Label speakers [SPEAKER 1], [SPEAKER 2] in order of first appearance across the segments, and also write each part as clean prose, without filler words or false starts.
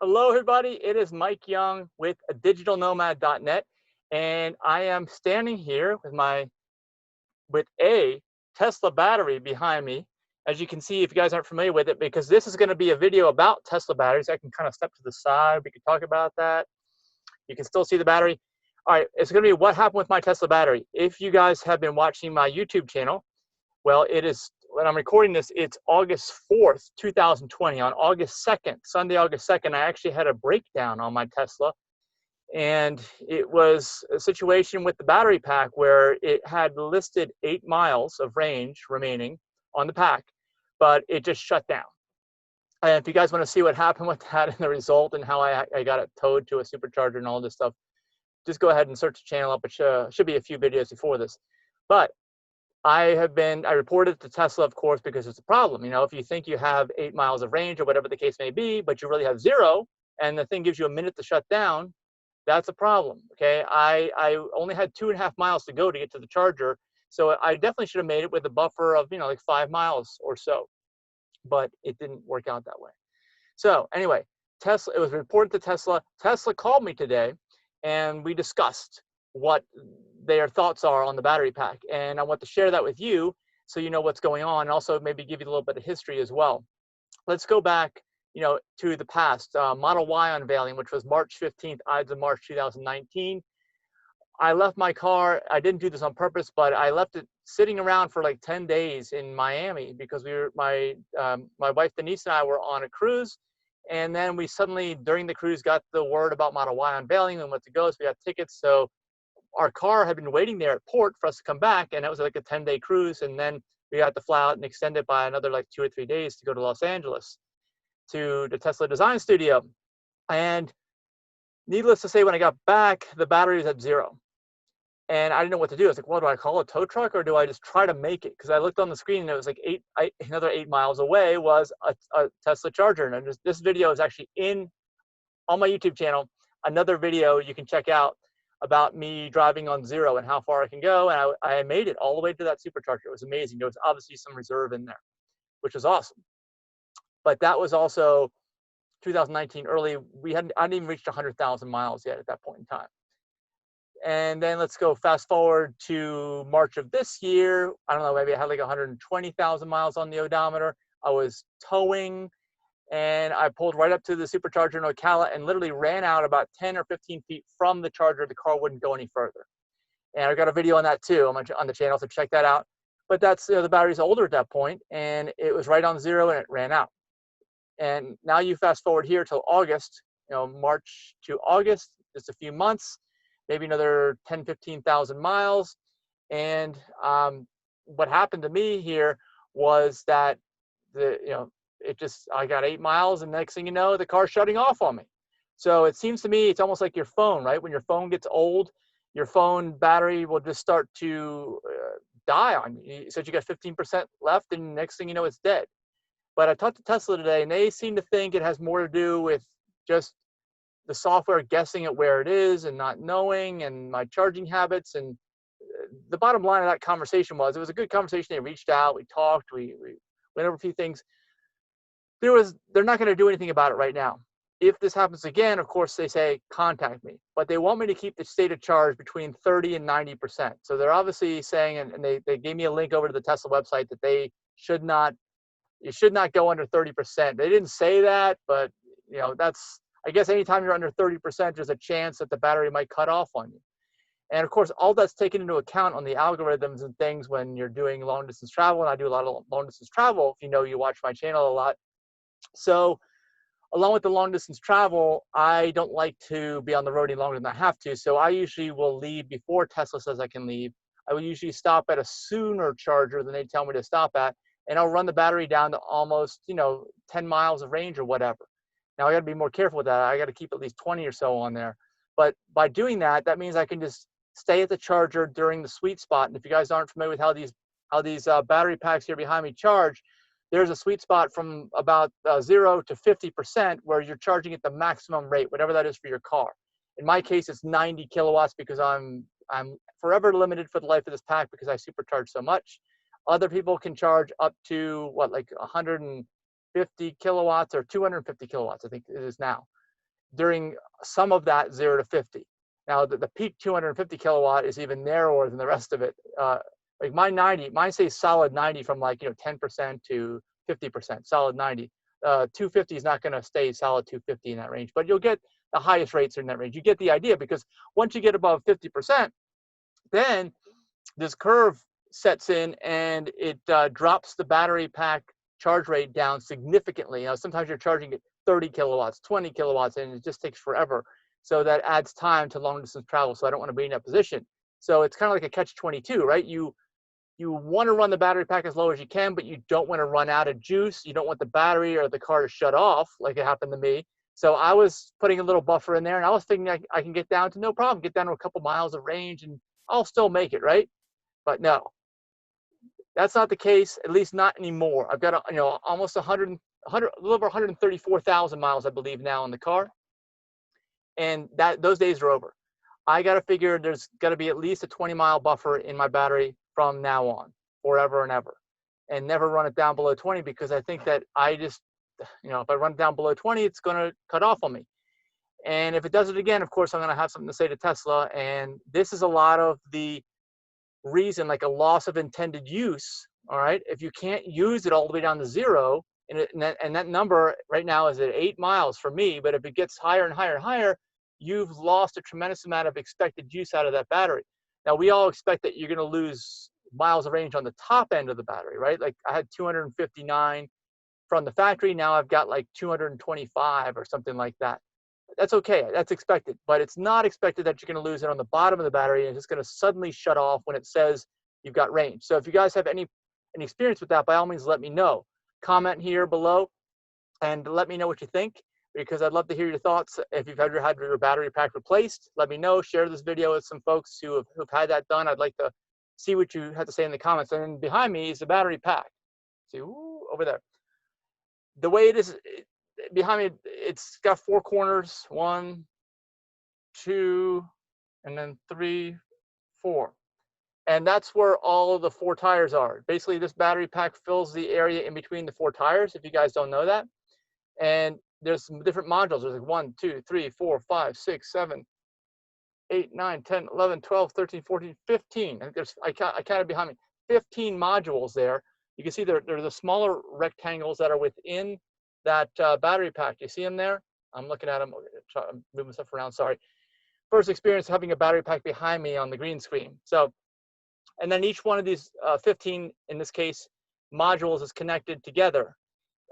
[SPEAKER 1] Hello, everybody. It is Mike Young with digitalnomad.net, and I am standing here with a Tesla battery behind me. As you can see, if you guys aren't familiar with it, because this is going to be a video about Tesla batteries, I can kind of step to the side. We can talk about that. You can still see the battery. All right, it's going to be what happened with my Tesla battery. If you guys have been watching my YouTube channel, well, it is, when I'm recording this, it's August 4th, 2020. On August 2nd, Sunday, August 2nd, I actually had a breakdown on my Tesla. And it was a situation with the battery pack where it had listed 8 miles of range remaining on the pack, but it just shut down. And if you guys want to see what happened with that and the result and how I got it towed to a supercharger and all this stuff, just go ahead and search the channel up. It should be a few videos before this. But I reported to Tesla, of course, because it's a problem. You know, if you think you have 8 miles of range or whatever the case may be, but you really have 0, and the thing gives you a minute to shut down, that's a problem. Okay, I only had 2.5 miles to go to get to the charger, so I definitely should have made it with a buffer of, like 5 miles or so, but it didn't work out that way. So anyway, Tesla, it was reported to Tesla. Tesla called me today, and we discussed what their thoughts are on the battery pack. And I want to share that with you so you know what's going on, and also maybe give you a little bit of history as well. Let's go back, to the past. Model Y unveiling, which was March 15th, Ides of March 2019. I left my car. I didn't do this on purpose, but I left it sitting around for like 10 days in Miami because my wife Denise and I were on a cruise, and then we suddenly during the cruise got the word about Model Y unveiling and what to go. So we got tickets. So our car had been waiting there at port for us to come back, and it was like a 10-day cruise, and then we had to fly out and extend it by another like 2 or 3 days to go to Los Angeles to the Tesla design studio. And needless to say, when I got back, the battery was at 0. And I didn't know what to do. I was like, well, do I call a tow truck or do I just try to make it? Because I looked on the screen and it was like another 8 miles away was a Tesla charger. And this video is actually on my YouTube channel, another video you can check out about me driving on 0 and how far I can go. And I made it all the way to that supercharger. It was amazing. There was obviously some reserve in there, which was awesome. But that was also 2019 early. I hadn't even reached 100,000 miles yet at that point in time. And then let's go fast forward to March of this year. I don't know, maybe I had like 120,000 miles on the odometer. I was towing, and I pulled right up to the supercharger in Ocala and literally ran out about 10 or 15 feet from the charger. The car wouldn't go any further. And I got a video on that too on the channel, so check that out. But that's, the battery's older at that point, and it was right on 0 and it ran out. And now you fast forward here till August, March to August, just a few months, maybe another 10, 15,000 miles. And what happened to me here was that I got 8 miles, and next thing you know, the car's shutting off on me. So it seems to me it's almost like your phone, right? When your phone gets old, your phone battery will just start to die on you. You said you got 15% left, and next thing you know, it's dead. But I talked to Tesla today, and they seem to think it has more to do with just the software guessing at where it is and not knowing, and my charging habits. And the bottom line of that conversation was, it was a good conversation. They reached out, we talked, we went over a few things. They're not going to do anything about it right now. If this happens again, of course, they say, contact me. But they want me to keep the state of charge between 30 and 90%. So they're obviously saying, and they gave me a link over to the Tesla website, that you should not go under 30%. They didn't say that, but that's, I guess anytime you're under 30%, there's a chance that the battery might cut off on you. And of course, all that's taken into account on the algorithms and things when you're doing long distance travel. And I do a lot of long distance travel, if you watch my channel a lot. So along with the long distance travel, I don't like to be on the road any longer than I have to. So I usually will leave before Tesla says I can leave. I will usually stop at a sooner charger than they tell me to stop at. And I'll run the battery down to almost, 10 miles of range or whatever. Now I got to be more careful with that. I got to keep at least 20 or so on there. But by doing that, that means I can just stay at the charger during the sweet spot. And if you guys aren't familiar with how these battery packs here behind me charge, there's a sweet spot from about 0 to 50% where you're charging at the maximum rate, whatever that is for your car. In my case, it's 90 kilowatts because I'm forever limited for the life of this pack because I supercharge so much. Other people can charge up to like 150 kilowatts or 250 kilowatts, I think it is now. during some of that 0 to 50. Now, the peak 250 kilowatt is even narrower than the rest of it. Like mine says solid 90 from like, 10% to 50%, solid 90. 250 is not going to stay solid 250 in that range, but you'll get the highest rates in that range. You get the idea, because once you get above 50%, then this curve sets in and it drops the battery pack charge rate down significantly. Sometimes you're charging at 30 kilowatts, 20 kilowatts, and it just takes forever. So that adds time to long distance travel. So I don't want to be in that position. So it's kind of like a catch-22, right? You want to run the battery pack as low as you can, but you don't want to run out of juice. You don't want the battery or the car to shut off like it happened to me. So I was putting a little buffer in there, and I was thinking I can get down to no problem, get down to a couple miles of range, and I'll still make it, right? But no, that's not the case, at least not anymore. I've got almost 100, a little over 134,000 miles, I believe, now in the car, and those days are over. I got to figure there's got to be at least a 20-mile buffer in my battery from now on, forever and ever, and never run it down below 20, because I think that I just, if I run it down below 20, it's going to cut off on me. And if it does it again, of course, I'm going to have something to say to Tesla. And this is a lot of the reason, like a loss of intended use. All right, if you can't use it all the way down to 0, and that number right now is at 8 miles for me, but if it gets higher and higher and higher, you've lost a tremendous amount of expected use out of that battery. Now, we all expect that you're going to lose miles of range on the top end of the battery, right? Like I had 259 from the factory. Now I've got like 225 or something like that. That's okay. That's expected, but it's not expected that you're going to lose it on the bottom of the battery and it's going to suddenly shut off when it says you've got range. So if you guys have any experience with that, by all means, let me know. Comment here below and let me know what you think, because I'd love to hear your thoughts. If you've ever had your battery pack replaced, let me know. Share this video with some folks who've had that done. I'd like to see what you have to say in the comments. And then behind me is the battery pack. See, ooh, over there. The way it is behind me, it's got 4 corners, 1, 2, and then 3, 4. And that's where all of the 4 tires are. Basically, this battery pack fills the area in between the 4 tires, if you guys don't know that. And there's some different modules. There's like 1, 2, 3, 4, 5, 6, 7, 8, 9, 10, 11, 12, 13, 14, 15. I think there's, I counted behind me, 15 modules there. You can see they're the smaller rectangles that are within that battery pack. You see them there? I'm looking at them. I'm moving stuff around, sorry. First experience having a battery pack behind me on the green screen. So, and then each one of these 15, in this case, modules is connected together.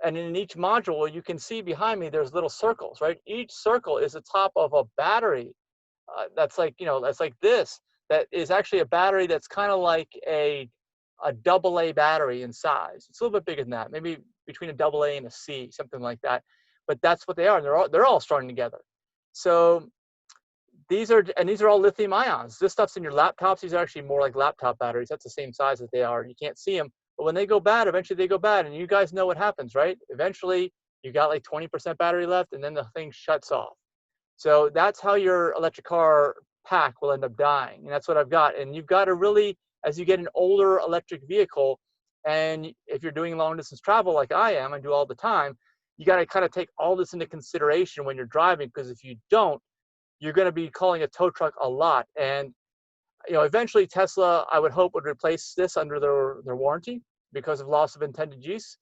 [SPEAKER 1] And in each module, you can see behind me, there's little circles, right? Each circle is the top of a battery. That's like, that's like this. That is actually a battery that's kind of like a AA battery in size. It's a little bit bigger than that, maybe between a AA and a C, something like that. But that's what they are. They're all strung together. So these are all lithium ions. This stuff's in your laptops. These are actually more like laptop batteries. That's the same size as they are. You can't see them. But when they go bad, eventually they go bad. And you guys know what happens, right? Eventually, you got like 20% battery left, and then the thing shuts off. So that's how your electric car pack will end up dying. And that's what I've got. And you've got to really, as you get an older electric vehicle, and if you're doing long distance travel like I am, I do all the time, you got to kind of take all this into consideration when you're driving, because if you don't, you're going to be calling a tow truck a lot. And eventually Tesla, I would hope, would replace this under their warranty because of loss of intended use.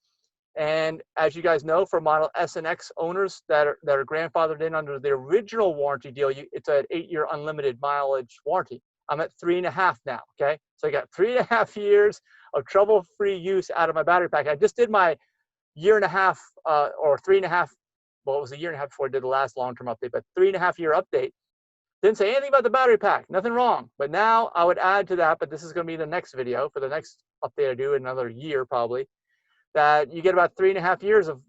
[SPEAKER 1] And as you guys know, for Model S and X owners that are grandfathered in under the original warranty deal, it's an 8-year unlimited mileage warranty. I'm at 3.5 now, okay? So I got 3.5 years of trouble-free use out of my battery pack. I just did my 1.5 years or 3.5, well, it was 1.5 years before I did the last long-term update, but 3.5 year update. Didn't say anything about the battery pack, nothing wrong. But now I would add to that, but this is going to be the next video for the next update I do in another year probably, that you get about 3.5 years of,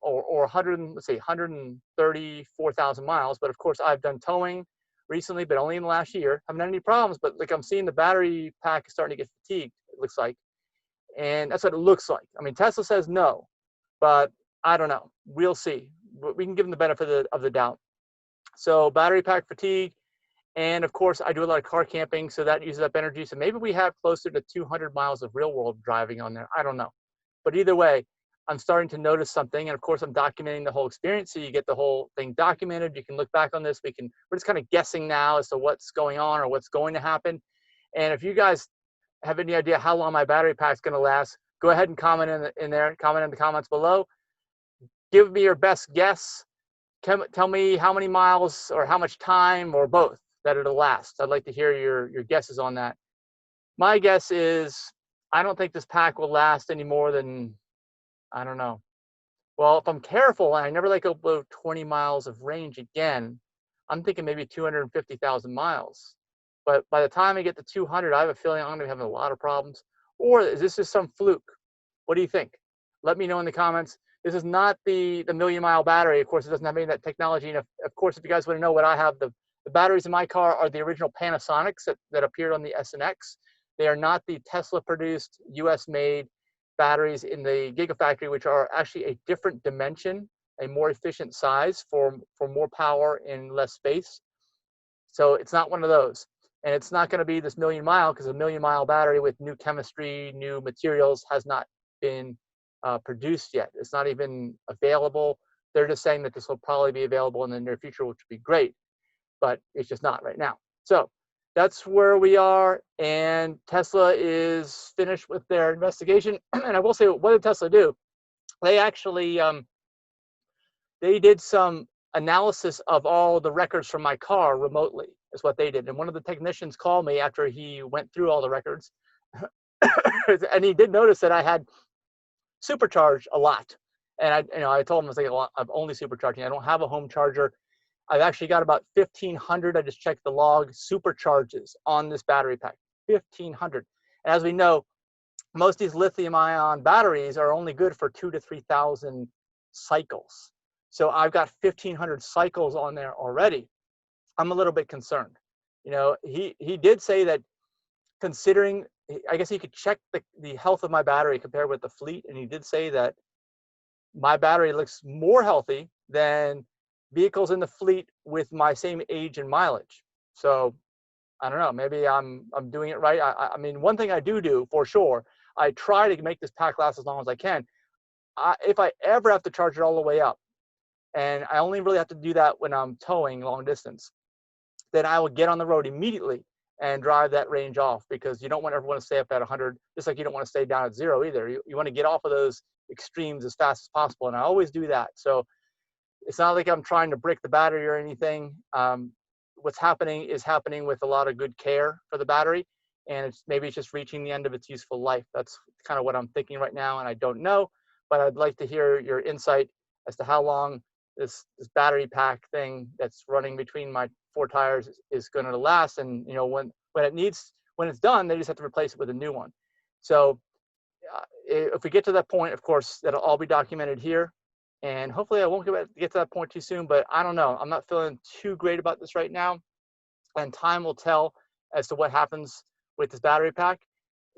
[SPEAKER 1] or 134,000 miles. But of course, I've done towing recently, but only in the last year. Haven't had any problems, but like I'm seeing the battery pack is starting to get fatigued, it looks like. And that's what it looks like. I mean, Tesla says no, but I don't know. We'll see. We can give them the benefit of the doubt. So battery pack fatigue, and of course I do a lot of car camping, so that uses up energy. So maybe we have closer to 200 miles of real world driving on there. I don't know, but either way, I'm starting to notice something. And of course, I'm documenting the whole experience. So you get the whole thing documented. You can look back on this. We're just kind of guessing now as to what's going on or what's going to happen. And if you guys have any idea how long my battery pack is going to last, go ahead and comment in there, comment in the comments below. Give me your best guess. Tell me how many miles or how much time or both that it'll last. I'd like to hear your guesses on that. My guess is I don't think this pack will last any more than, I don't know. Well, if I'm careful and I never let go below 20 miles of range again, I'm thinking maybe 250,000 miles. But by the time I get to 200, I have a feeling I'm going to be having a lot of problems. Or is this just some fluke? What do you think? Let me know in the comments. This is not the million-mile battery. Of course, it doesn't have any of that technology. And of course, if you guys want to know what I have, the batteries in my car are the original Panasonics that appeared on the S and X. They are not the Tesla-produced, US-made batteries in the Gigafactory, which are actually a different dimension, a more efficient size for more power in less space. So it's not one of those. And it's not going to be this million-mile, because a million-mile battery with new chemistry, new materials has not been produced yet. It's not even available. They're just saying that this will probably be available in the near future, which would be great, but it's just not right now. So that's where we are, and Tesla is finished with their investigation. And I will say, what did Tesla do? They actually they did some analysis of all the records from my car remotely, is what they did. And one of the technicians called me after he went through all the records, and he did notice that I had supercharged a lot. And I told him, I was like, well, I'm only supercharging. I don't have a home charger. I've actually got about 1,500. I just checked the log supercharges on this battery pack. 1,500. And as we know, most of these lithium-ion batteries are only good for 2,000 to 3,000 cycles. So I've got 1,500 cycles on there already. I'm a little bit concerned. He did say that, considering, I guess he could check the health of my battery compared with the fleet, and he did say that my battery looks more healthy than vehicles in the fleet with my same age and mileage. So I don't know, maybe I'm doing it right. I mean, one thing I do for sure, I try to make this pack last as long as I can. If I ever have to charge it all the way up, and I only really have to do that when I'm towing long distance, then I will get on the road immediately and drive that range off, because you don't ever want to stay up at 100, just like you don't want to stay down at 0 either. You want to get off of those extremes as fast as possible, and I always do that. So it's not like I'm trying to brick the battery or anything. What's happening is happening with a lot of good care for the battery, and maybe it's just reaching the end of its useful life. That's kind of what I'm thinking right now, and I don't know, but I'd like to hear your insight as to how long this battery pack thing that's running between my 4 tires is going to last. And when it's done, they just have to replace it with a new one. So if we get to that point, of course, that'll all be documented here. And hopefully I won't get to that point too soon, but I don't know. I'm not feeling too great about this right now. And time will tell as to what happens with this battery pack.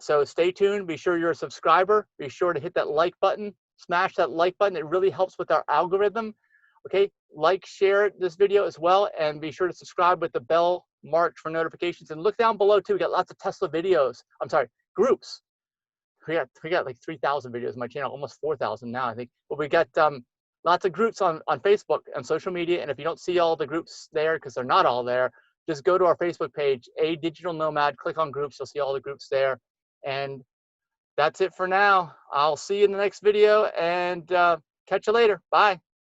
[SPEAKER 1] So stay tuned. Be sure you're a subscriber. Be sure to hit that like button. Smash that like button. It really helps with our algorithm. Okay, like, share this video as well, and be sure to subscribe with the bell marked for notifications. And look down below too. We got lots of Tesla videos. I'm sorry, groups. We got like 3,000 videos on my channel, almost 4,000 now, I think. But we got lots of groups on Facebook and social media. And if you don't see all the groups there, because they're not all there, just go to our Facebook page, A Digital Nomad, click on groups. You'll see all the groups there. And that's it for now. I'll see you in the next video, and catch you later. Bye.